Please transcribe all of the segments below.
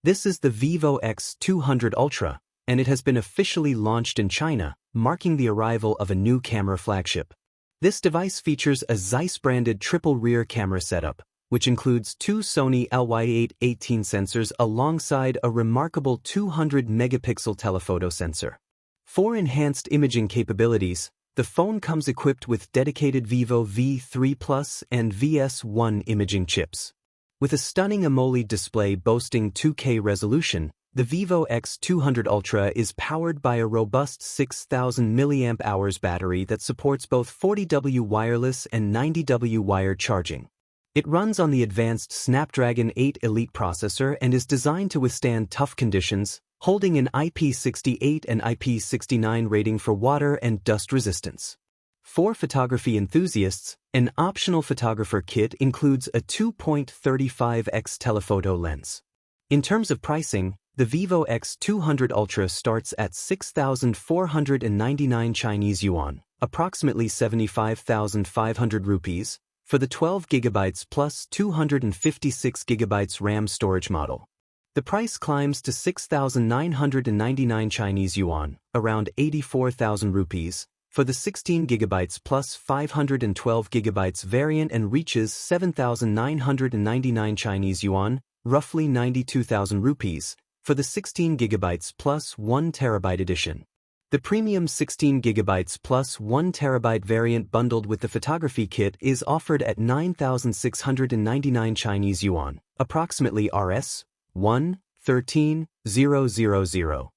This is the Vivo X200 Ultra, and it has been officially launched in China, marking the arrival of a new camera flagship. This device features a Zeiss-branded triple rear camera setup, which includes two Sony LY8 sensors alongside a remarkable 200-megapixel telephoto sensor. For enhanced imaging capabilities, the phone comes equipped with dedicated Vivo V3 Plus and VS1 imaging chips. With a stunning AMOLED display boasting 2K resolution, the Vivo X200 Ultra is powered by a robust 6,000 mAh battery that supports both 40W wireless and 90W wired charging. It runs on the advanced Snapdragon 8 Elite processor and is designed to withstand tough conditions, holding an IP68 and IP69 rating for water and dust resistance. For photography enthusiasts, an optional photographer kit includes a 2.35x telephoto lens. In terms of pricing, the Vivo X200 Ultra starts at 6,499 Chinese yuan, approximately 75,500 rupees, for the 12GB plus 256GB RAM storage model. The price climbs to 6,999 Chinese yuan, around 84,000 rupees, for the 16GB plus 512GB variant and reaches 7,999 Chinese yuan, roughly 92,000 rupees, for the 16GB plus 1TB edition. The premium 16GB plus 1TB variant bundled with the photography kit is offered at 9,699 Chinese yuan, approximately Rs. 113,000.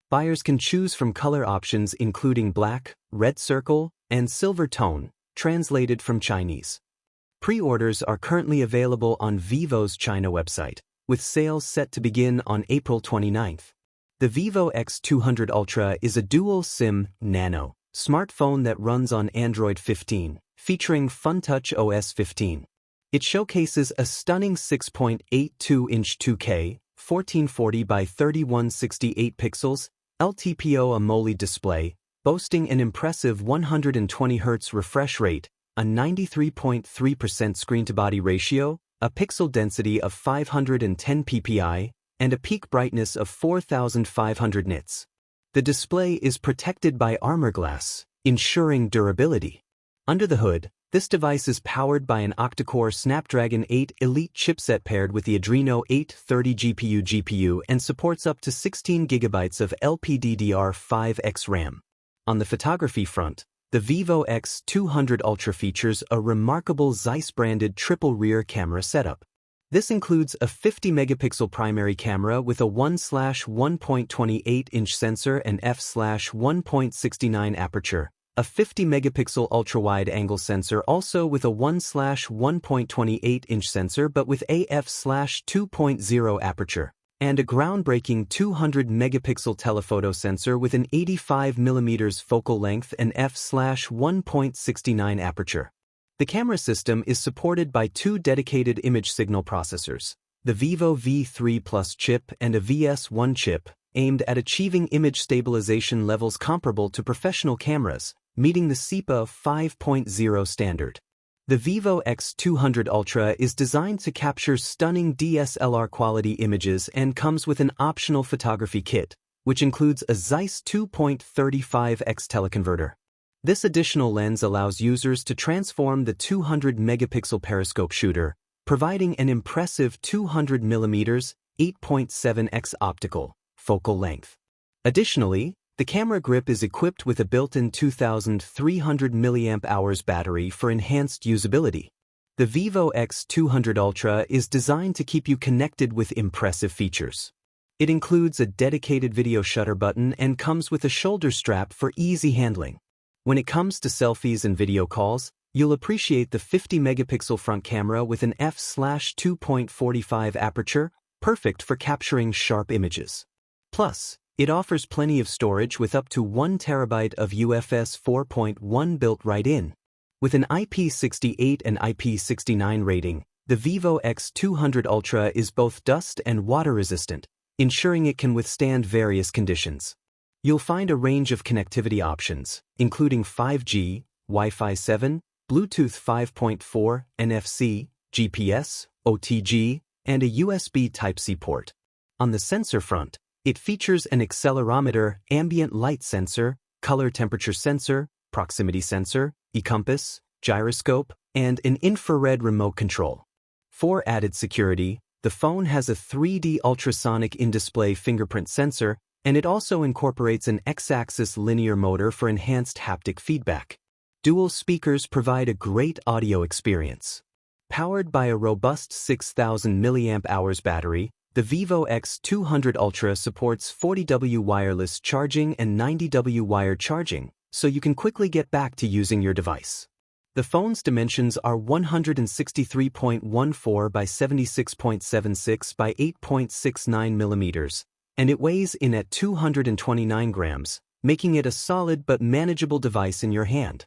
Buyers can choose from color options including black, red circle, and silver tone, translated from Chinese. Pre-orders are currently available on Vivo's China website, with sales set to begin on April 29th. The Vivo X200 Ultra is a dual-SIM Nano smartphone that runs on Android 15, featuring FunTouch OS 15. It showcases a stunning 6.82-inch 2K, 1440 by 3168 pixels, LTPO AMOLED display, boasting an impressive 120Hz refresh rate, a 93.3% screen-to-body ratio, a pixel density of 510 ppi, and a peak brightness of 4,500 nits. The display is protected by armor glass, ensuring durability. Under the hood, this device is powered by an octa-core Snapdragon 8 Elite chipset paired with the Adreno 830 GPU and supports up to 16GB of LPDDR5X RAM. On the photography front, the Vivo X200 Ultra features a remarkable Zeiss-branded triple rear camera setup. This includes a 50-megapixel primary camera with a 1/1.28-inch sensor and f/1.69 aperture, a 50-megapixel ultra-wide-angle sensor also with a 1/1.28-inch sensor but with a f/2.0 aperture, and a groundbreaking 200-megapixel telephoto sensor with an 85mm focal length and f/1.69 aperture. The camera system is supported by two dedicated image signal processors, the Vivo V3 Plus chip and a VS1 chip, aimed at achieving image stabilization levels comparable to professional cameras, meeting the SEPA 5.0 standard. The Vivo X200 Ultra is designed to capture stunning DSLR-quality images and comes with an optional photography kit, which includes a Zeiss 2.35x teleconverter. This additional lens allows users to transform the 200-megapixel periscope shooter, providing an impressive 200mm, 8.7x optical focal length. Additionally, the camera grip is equipped with a built-in 2,300 mAh battery for enhanced usability. The Vivo X200 Ultra is designed to keep you connected with impressive features. It includes a dedicated video shutter button and comes with a shoulder strap for easy handling. When it comes to selfies and video calls, you'll appreciate the 50-megapixel front camera with an f/2.45 aperture, perfect for capturing sharp images. Plus, it offers plenty of storage with up to 1TB of UFS 4.1 built right in. With an IP68 and IP69 rating, the Vivo X200 Ultra is both dust and water resistant, ensuring it can withstand various conditions. You'll find a range of connectivity options, including 5G, Wi-Fi 7, Bluetooth 5.4, NFC, GPS, OTG, and a USB Type-C port. On the sensor front, it features an accelerometer, ambient light sensor, color temperature sensor, proximity sensor, e-compass, gyroscope, and an infrared remote control. For added security, the phone has a 3D ultrasonic in-display fingerprint sensor, and it also incorporates an X-axis linear motor for enhanced haptic feedback. Dual speakers provide a great audio experience. Powered by a robust 6,000 mAh battery, the Vivo X200 Ultra supports 40W wireless charging and 90W wired charging, so you can quickly get back to using your device. The phone's dimensions are 163.14 by 76.76 by 8.69 millimeters, and it weighs in at 229 grams, making it a solid but manageable device in your hand.